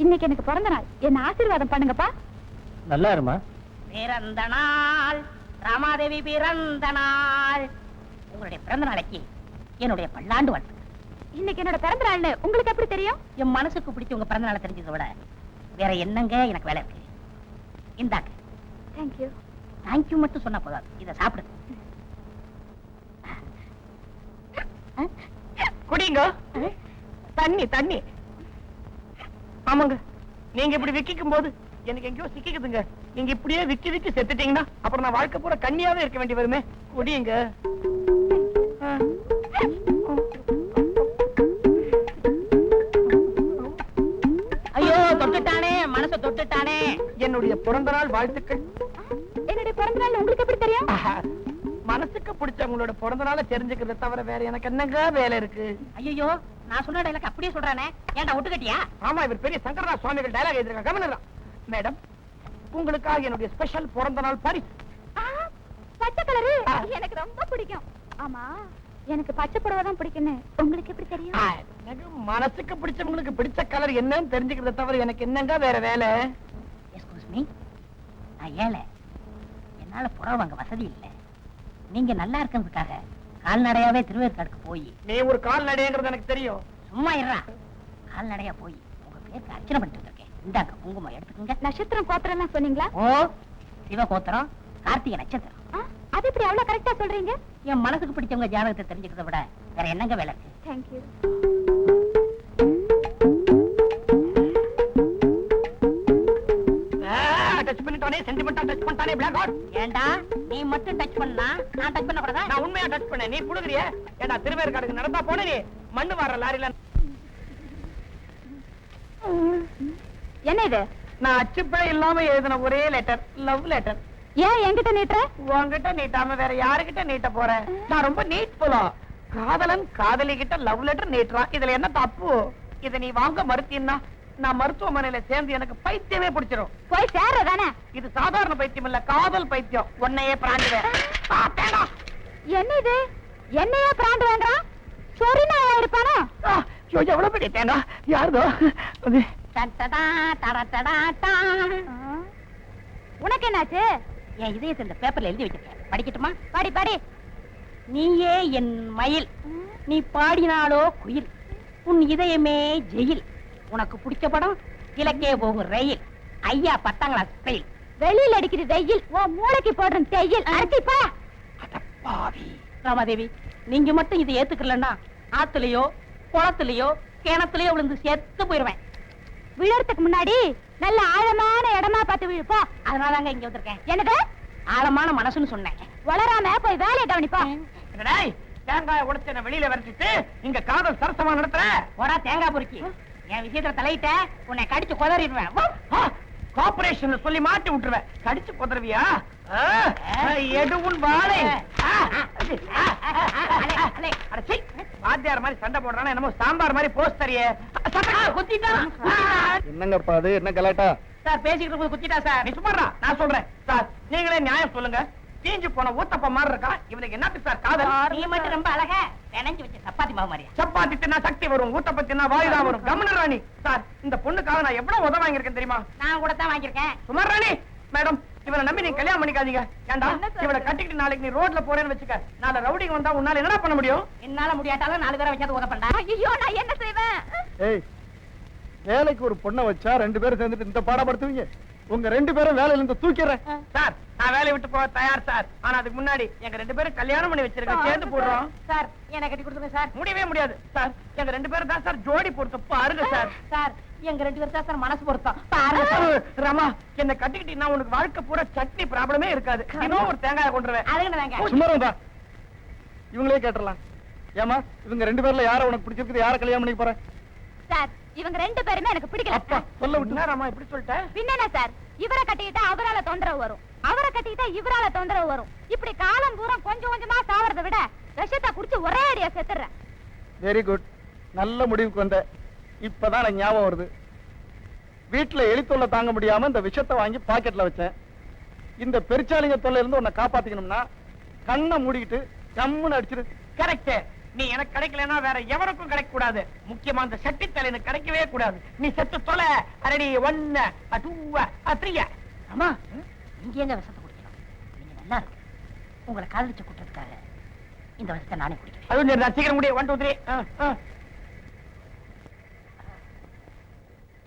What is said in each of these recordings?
இன்னைக்கு எனக்கு பிறந்த நாள், என்ன ஆசீர்வாதம் பண்ணுங்கப்பா. நல்லா இருமா. பிறந்த நாள் ராமாதேவி பிறந்த நாள். உங்களுடைய பிறந்த நாளைக்கு என்னுடைய பல்லாண்டு வாழ்த்து. இன்னைக்கு என்னோட பிறந்த நாள்னு உங்களுக்கு எப்படி தெரியும்? என் மனசுக்கு பிடிச்ச உங்க பிறந்த நாளை தெரிஞ்சதை விட வேற என்னங்க எனக்கு வேலை இருக்கு. இந்தாங்க. தேங்க்யூ. தேங்க்யூ மட்டும் சொன்னா போதாது, இதை சாப்பிடுங்க. குடிங்க. தண்ணி தண்ணி. ஆமாங்க, நீங்க இப்படி விக்கிக்கும் போது எனக்கு எங்கேயோ சிக்கிக்குதுங்க. நீங்க இப்படியே விக்கி விக்கி செத்துட்டீங்கன்னா அப்புறம் நான் வாழ்க்கை பூரா கண்ணியாவே இருக்க வேண்டி வருமே. குடியுங்க. ஐயோ, தொட்டுட்டானே, மனசை தொட்டுட்டானே. என்னுடைய பிறந்த நாள் வாழ்த்துக்கள். என்னுடைய பிறந்த நாள் உங்களுக்கு எப்படி தெரியும்? மனசுக்கு பிடிச்சவங்களோட பிறந்த நாளை தெரிஞ்சுக்கிறத தவிர வேற எனக்கு என்னங்க வேலை இருக்கு? ஐயோ, நான் சொன்ன டைலாக் அப்படியே சொல்றானே. ஏன்டா ஒட்டுக்கட்டியா? ஆமா, இவர் பெரிய சங்கரதாஸ் சுவாமிகள் டைலாக் எழுதிருக்காங்க. கவனிடலாம். மேடம், உங்களுக்காக என்னுடைய ஸ்பெஷல் பிறந்த நாள் பரிசு. பச்சை கலரு எனக்கு ரொம்ப பிடிக்கும். ஆமா, எனக்கு பச்சை புடவை தான் பிடிக்கும்னு உங்களுக்கு எப்படி தெரியும்? எனக்கு மனசுக்கு பிடிச்சவங்களுக்கு பிடிச்ச கலர் என்னன்னு தெரிஞ்சுக்கிறத தவிர எனக்கு என்னங்க வேற வேலை? எக்ஸ்கியூஸ் மீ, நான் ஏழை, என்னால புடவை வாங்க வசதி இல்லை. நீங்க நல்லா இருக்கிறதுக்காக கால்நடையாவே திருவேற்காடுக்கு போய். நீ ஒரு கால்நடைங்கிறது எனக்கு தெரியும். சும்மா இருறா. கால்நடையா போய் உங்க பேருக்கு அர்ச்சனை பண்ணிட்டு இருக்கேன். இந்தாங்க குங்குமம் எடுத்துக்கங்க. நட்சத்திரம் கோத்திரம் எல்லாம் சொன்னீங்களா? ஓ, சிவகோத்திரம், கார்த்திகை நட்சத்திரம். அது எப்படி அவ்வளவு கரெக்டா சொல்றீங்க? என் மனசுக்கு பிடிச்சவங்க ஜாதகத்தை தெரிஞ்சுக்கிறத விட வேற என்னங்க வேலை இருக்கு? தேங்க்யூ. டச் பண்ணிட்டானே, சென்டிமெண்டா டச் பண்ணிட்டானே, பிளாக் ஹார்ட். ஏண்டா நீ மட்டும் டச் பண்ணா நான் டச் பண்ண கூடாதா? நான் உண்மையா டச் பண்ணேன், நீ புடுங்குறிய? ஏண்டா திருவேற்காடுக்கு நடந்தா போன நீ மண்ணு வார லாரில. என்ன இது? நான் அச்சுப்பே இல்லாம எழுதின ஒரே லெட்டர், லவ் லெட்டர். ஏன் என்கிட்ட நீட்டுற? உன்கிட்ட நீட்டாம வேற யாருகிட்ட நீட்ட போறேன்? நான் ரொம்ப நீட் போலாம். காதலன் காதலி கிட்ட லவ் லெட்டர் நீட்டுறான், இதுல என்ன தப்பு? இத நீ வாங்க மறுத்தீன்னா நான் மருத்துவமனையில சேர்ந்து எனக்கு பைத்தியமே பிடிச்சிரும். போய் சேர்றதானே? இது சாதாரண பைத்தியம் இல்ல, காதல் பைத்தியம். உன்னையே பிராண்டுவேன். என்ன இது? என்னையே பிராண்ட் வேண்டாம்? சொரினா இருப்பானா? எவ்வளவு பெரிய தேனா? யாருதோ? உனக்கு என்னாச்சு? என் இதயத்தை இந்த பேப்பர்ல எழுதி வச்சிருக்கேன், படிக்கட்டுமா? படி படி. நீயே என் மயில், நீ பாடினாலோ குயில், உன் இதயமே ஜெயில், உனக்கு பிடிச்ச படம் கிழக்கே போகும் ரயில், ஐயா 10ஆம் கிளாஸ் ஃபெயில், வெளியில அடிக்குது வெயில், ஓ மூளைக்கு போடுறேன் தையல். அரைச்சிப்பா. ராமாதேவி, நீங்க மட்டும் இதை ஏத்துக்கலன்னா ஆத்துலயோ குளத்துலயோ கிணத்துலயோ விழுந்து செத்து போயிருவேன். விழறதுக்கு முன்னாடி நல்ல ஆழமான இடமா பார்த்து விழுப்பா. அதனாலதாங்க இங்க வந்திருக்கேன். என்னது? ஆழமான மனசுன்னு சொன்னேன். வளராம போய் வேலையை கவனிப்பா. தேங்காய உடைச்சு என்ன வெளியில வரைச்சிட்டு இங்க காதல் சரசமா நடத்துற? போடா தேங்காய் பொறுக்கி. என் விஷயத்துல தலையிட்ட உன்னை கடிச்சு கொதறிடுவேன். கார்பரேஷன் சொல்லி மாட்டி விட்டுருவேன். கடிச்சு கொதறவியா? எடுவும் வாழை. வாத்தியார் மாதிரி சண்டை போடுறானா என்னமோ சாம்பார் மாதிரி போஸ்ட் தரியே. என்னங்கப்பா அது? என்ன கலாட்டா? சார் பேசிக்கிட்டு இருக்கும்போது குத்திட்டா சார். நீ சும்மாடா, நான் சொல்றேன். சார் நீங்களே நியாயம் சொல்லுங்க. தீஞ்சு போன ஊத்தப்ப மாதிரி இருக்கா இவனுக்கு என்னத்துக்கு சார் காதல்? நீ மட்டும் ரொம்ப அழகா நினைஞ்சு வச்ச சப்பாத்தி மாவு மாதிரியா? சப்பாத்தி தின்னா சக்தி வரும், ஊத்தப்ப தின்னா வாயுதா வரும். கமன ராணி சார், இந்த பொண்ணுக்காக நான் எவ்வளவு உதவ வாங்கியிருக்கேன் தெரியுமா? நான் கூட தான் வாங்கியிருக்கேன். சுமார் ராணி மேடம், இவனை நம்பி நீ கல்யாணம் பண்ணிக்காதீங்க. ஏண்டா இவனை கட்டிக்கிட்டு நாளைக்கு நீ ரோட்ல போறேன்னு வச்சுக்க, நாளை ரவுடிங்க வந்தா உன்னால என்னடா பண்ண முடியும்? என்னால முடியாட்டாலும் 4 பேரை வச்சாது உதப்பண்டா. ஐயோ நான் என்ன செய்வேன்? ஏய், வேலைக்கு ஒரு பொண்ணை வச்சா 2 பேரும் சேர்ந்துட்டு இந்த பாடப்படுத்துவீங்க. உங்க 2 பேரும் வேலையில இருந்து தூக்கிறேன். சார் நான் வேலையை விட்டு போக தயார் சார். ஆனா அதுக்கு முன்னாடி எங்க 2 பேரும் கல்யாணம் பண்ணி வச்சிருக்கேன், சேர்ந்து போடுறோம். சார் என்ன கட்டி கொடுத்துருங்க சார். முடியவே முடியாது சார். எங்க 2 பேரும் தான் சார் ஜோடி பொருத்தம் பாருங்க சார். சார் எங்க 2 பேரும் தான் சார் மனசு பொருத்தம் பாருங்க சார். ரமா, என்ன கட்டிக்கிட்டீங்கன்னா உனக்கு வாழ்க்கை பூரா சட்னி ப்ராப்ளமே இருக்காது. இன்னும் ஒரு தேங்காய் கொண்டுருவேன். அதுக்கு சும்மா இவங்களே கேட்டுறலாம். ஏமா இவங்க 2 பேர்ல யார உனக்கு பிடிச்சிருக்குது? யார கல்யாணம் பண்ணிக்க போற? சார் இவங்க 2 பேருமே எனக்கு பிடிக்கல. அப்பா சொல்ல விட்டு ரமா இப்படி சொல்லிட்டேன். பின்ன சார், இவரை கட்டிக்கிட்டா அவரால தொந்தரவு வரும், அவரை கட்டிக்கிட்டா இவரால தொந்தரவு வரும். இப்படி காலம் பூரா கொஞ்சம் கொஞ்சமா சாவறதை விட விஷத்தை குடிச்சு ஒரே அடியா செத்துறேன். வெரி குட், நல்ல முடிவுக்கு வந்த. இப்பதான் எனக்கு ஞாபகம் வருது. வீட்டுல எலி தொல்லை தாங்க முடியாம இந்த விஷத்தை வாங்கி பாக்கெட்ல வச்சேன். இந்த பெருச்சாலிங்க தொல்லை இருந்து உன்னை காப்பாத்திக்கணும்னா கண்ணை மூடிக்கிட்டு கம்முன்னு அடிச்சிரு. கரெக்ட். நீ எனக்கு கிடைக்கலன்னா வேற எவனுக்கும் கிடைக்க கூடாது. முக்கியமா அந்த செட்டி தலைனுக்கு கிடைக்கவே கூடாது. நீ செத்து தொலை. அரடி 1 2 3. அம்மா நீங்க எங்க விஷத்தை குடிக்கணும்? நீங்க நல்லா இருக்கு. உங்களை காதலிச்சு கூட்டத்துக்காக இந்த விஷத்தை நானே குடிக்கிறேன். அதுவும் சரி, சீக்கிரம் முடிய. 1 2 3.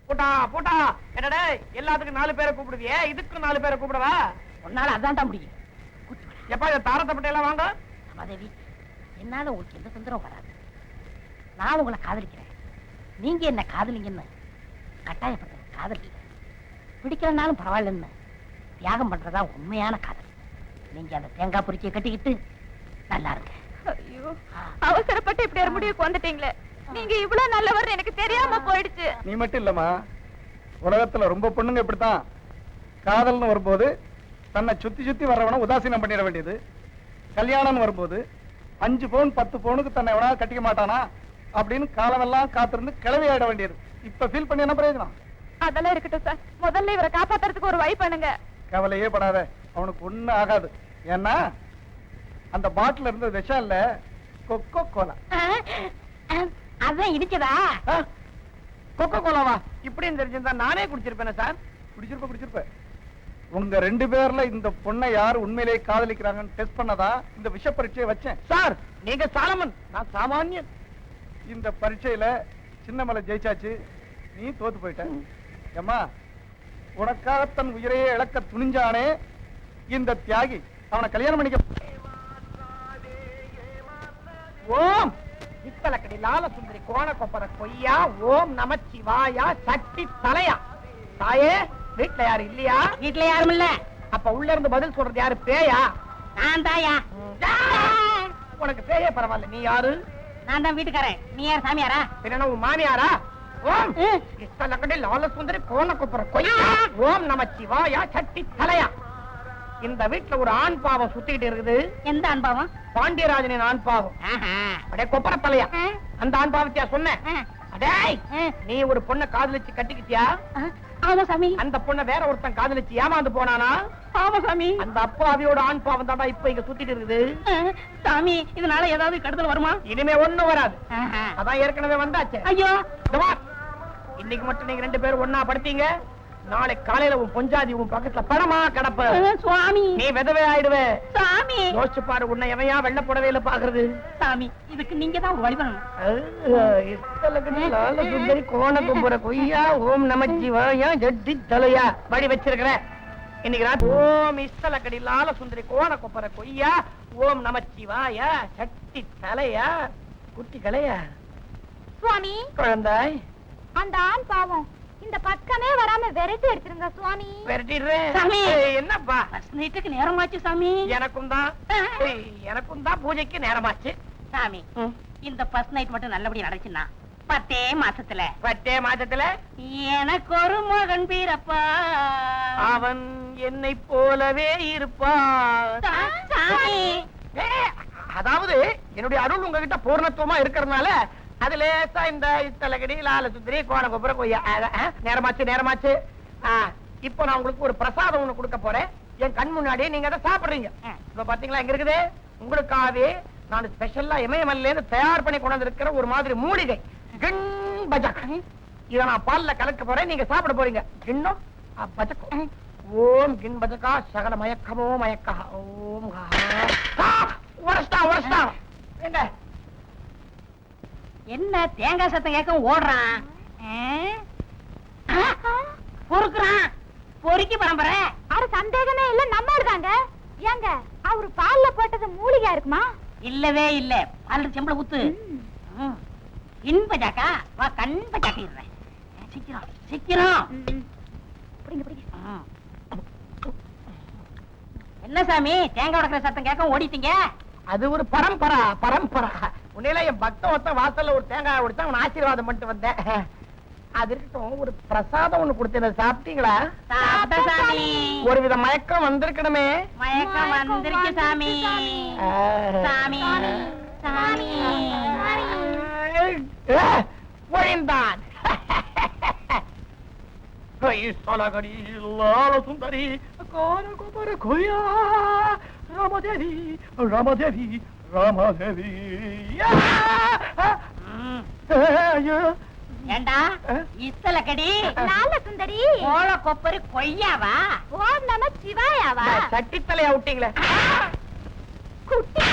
போட்டா போட்டா. என்னடா எல்லாத்துக்கும் 4 பேரை கூப்பிடுவியே, இதுக்கு 4 பேரை கூப்பிடவா? உன்னால அதான்டா முடியும். எப்பா இந்த தாரத்தப்பட்ட எல்லாம் வாங்க. ரமாதேவி, என்னால உங்களுக்கு எந்த தொந்தரவும் வராது. நான் உங்களை காதலிக்கிறேன், நீங்க என்ன காதலிங்கன்னு கட்டாயப்படுறது காதல் இல்லை. பிடிக்கிறனாலும் பரவாயில்லன்னு தியாகம் பண்றதா உண்மையான காதல். நீங்க அந்த தேங்காய் பொறிக்கையை கட்டிக்கிட்டு நல்லா இருக்கு. ஐயோ, அவசரப்பட்டு இப்படி ஒரு முடிவுக்கு வந்துட்டீங்களே. நீங்க இவ்வளவு நல்லவர் எனக்கு தெரியாம போயிடுச்சு. நீ மட்டும் இல்லம்மா, உலகத்துல ரொம்ப பொண்ணுங்க இப்படித்தான். காதல்னு வரும்போது தன்னை சுத்தி சுத்தி வர்றவன உதாசீனம் பண்ணிட வேண்டியது. கல்யாணம் வரும்போது 5 பவுன் 10 பவுனுக்கு தன்னை எவனா கட்டிக்க மாட்டானா அப்படின்னு காலமெல்லாம் காத்திருந்து கிளவி ஆயிட வேண்டியது. இப்ப ஃபீல் பண்ணி என்ன பிரயோஜனம்? அதெல்லாம் இருக்கட்டும் சார், முதல்ல இவரை காப்பாத்துறதுக்கு ஒரு வழி பண்ணுங்க. கவலையே படாத, அவனுக்கு ஒண்ணும் ஆகாது. ஏன்னா அந்த பாட்டில் இருந்த விஷம் இல்ல, கொக்கோ கோலா. அதான் இடிச்சதா? கொக்கோ கோலாவா? இப்படின்னு தெரிஞ்சிருந்தா நானே குடிச்சிருப்பேன் சார். குடிச்சிருப்ப. உங்க 2 பேர்ல இந்த பொண்ணை யார் உண்மையிலேயே காதலிக்கிறாங்கன்னு டெஸ்ட் பண்ணதா இந்த விஷ பரீட்சையை வச்சேன். சார் நீங்க சாலமன், நான் சாமானியன். இந்த பரீட்சையில சின்னமலை ஜெயிச்சாச்சு, நீ தோத்து போயிட்ட. ஏம்மா, உனக்காக தன் உயிரையே இழக்க துணிஞ்சானே இந்த தியாகி, அவனை கல்யாணம் பண்ணிக்க. ஓம் இத்தலக்கடி லால சுந்தரி கோண கொப்பர கொய்யா ஓம் நமச்சிவாயா சக்தி தலையா. தாயே வீட்டுல யாரு இல்லையா? வீட்டுல யாரும் இல்ல. அப்ப உள்ள இருந்து பதில் சொல்றது யாரு? பேயா? நான் தாயா. உனக்கு பேயே பரவாயில்ல, நீ யாரு? நான் தான் வீட்டுக்காரன். நீ யார் சாமியாரா? பின்ன உன் மாமியாரா? ஓம் இத்தலக்கடி லால சுந்தரி கோண கொப்பர கொய்யா ஓம் நமச்சிவாயா சக்தி தலையா. இந்த வீட்டுல ஒரு ஆண் பாவம் சுத்திட்டு இருக்குது. எந்த அனுபவம்? பாண்டியராஜனின் ஆண் பாவம். அடே கொப்பர தலையா, அந்த ஆண் பாவத்தியா சொன்ன? அடேய், நீ ஒரு பொண்ணை காதலிச்சு கட்டிக்கிட்டியா? ஆமா சாமி. அந்த பொண்ணை வேற ஒருத்தன் காதலிச்சு ஏமாந்து போனானா? ஆமா சாமி. அந்த அப்பாவியோட ஆண் பாவம் தாண்டா இப்ப இங்க சுத்திட்டு இருக்குது. சாமி, இதனால ஏதாவது கெடுதல் வருமா? இனிமே ஒண்ணும் வராது, அதான் ஏற்கனவே வந்தாச்சு. ஐயோ, இன்னைக்கு மட்டும் நீங்க 2 பேரும் ஒன்னா படுத்தீங்க, நாளை காலையில உன் பொஞ்சாதி உன் பக்கத்துல படமா கடப்ப. சுவாமி, நீ விதவே ஆயிடுவே. சாமி, யோசிச்சு பாரு, உன்னை எவையா வெள்ள புடவையில பாக்குறது. சாமி, இதுக்கு நீங்க தான் ஒரு வழி பண்ணணும். சுந்தரி கோண கும்புற கொய்யா ஓம் நமச்சிவாயா ஜட்டி தலையா வழி வச்சிருக்கிற. இன்னைக்கு ராத்திரி ஓம் இஸ்தலக்கடி லால சுந்தரி கோண கும்புற கொய்யா ஓம் நமச்சிவாயா சட்டி தலையா குட்டி கலையா. சுவாமி, குழந்தாய், அந்த ஆண் பாவம் இந்த பக்கமே வராம விரட்டி எடுத்துருங்க சுவாமி. விரட்டிடுறேன். சாமி, என்னப்பா? ஃபர்ஸ்ட் நைட்டுக்கு நேரமாச்சு சாமி. எனக்கும் தான் பூஜைக்கு நேரமாச்சு சாமி. இந்த ஃபர்ஸ்ட் நைட் மட்டும் நல்லபடியா நடந்துச்சுன்னா 10 மாசத்துல 10 மாசத்துல எனக்கு ஒரு மகன் பிறப்பா. அவன் என்னை போலவே இருப்பான். சாமி, அதாவது என்னுடைய அருள் உங்ககிட்ட பூர்ணத்துவமா இருக்கிறதுனால அது லேசா இந்த இத்தலகடி லால சுந்தரி கோண கொப்புற கொய்யா. நேரமாச்சு. இப்போ நான் உங்களுக்கு ஒரு பிரசாதம் ஒண்ணு கொடுக்க போறேன். என் கண் முன்னாடியே நீங்க அதை சாப்பிடுறீங்க. இப்ப பாத்தீங்களா, எங்க இருக்குது உங்களுக்காகவே நான் ஸ்பெஷலா இமயமலையில இருந்து தயார் பண்ணி கொண்டு வந்திருக்கிற ஒரு மாதிரி மூலிகை கிண் பஜக். இத நான் பால்ல கலக்க போறேன், நீங்க சாப்பிட போறீங்க. கிண்ணோ பஜக். ஓம் கிண் பஜகா சகல மயக்கமோ மயக்கா. ஓம் உரஸ்டா எங்க என்ன தேங்காய் சத்தம் கேட்க ஓடுறான்? பொறுக்குறான். பொறுக்கி பரம்பரை. அது சந்தேகமே இல்ல, நம்மளுதாங்க. ஏங்க, அவரு பால்ல போட்டது மூலிகா இருக்குமா? இல்லவே இல்ல. பால் செம்பள ஊத்து. இன்ப ஜாக்கா வா, கண்ப ஜாக்கிடுறேன். சீக்கிரம். என்ன சாமி, தேங்காய் உடைக்கிற சத்தம் கேட்க ஓடிட்டீங்க? அது ஒரு பரம்பரா. உன்னையில என் பக்தன் ஒருத்தன் வாசல்ல ஒரு தேங்காய் உடைச்சா அவன் ஆசீர்வாதம் பண்ணிட்டு வந்தேன். அது இருக்கட்டும், ஒரு பிரசாதம் ஒண்ணு கொடுத்தேன், சாப்பிட்டீங்களா? சாமி, ஒரு வித மயக்கம் வந்திருக்கணுமே. மயக்கம் வந்திருக்கு சாமி. சாமி, சாமி, ஒழிந்தான். சுந்தரி ராமதேவி ராமதேவி ராமஹரி. ஐயோ ஏண்டா இத்தல கடி நால சுந்தரி கோல கொப்பரு கொய்யாவா ஓம் நம சிவாயாவா சட்டி தலையா விட்டீங்களே. குட்டி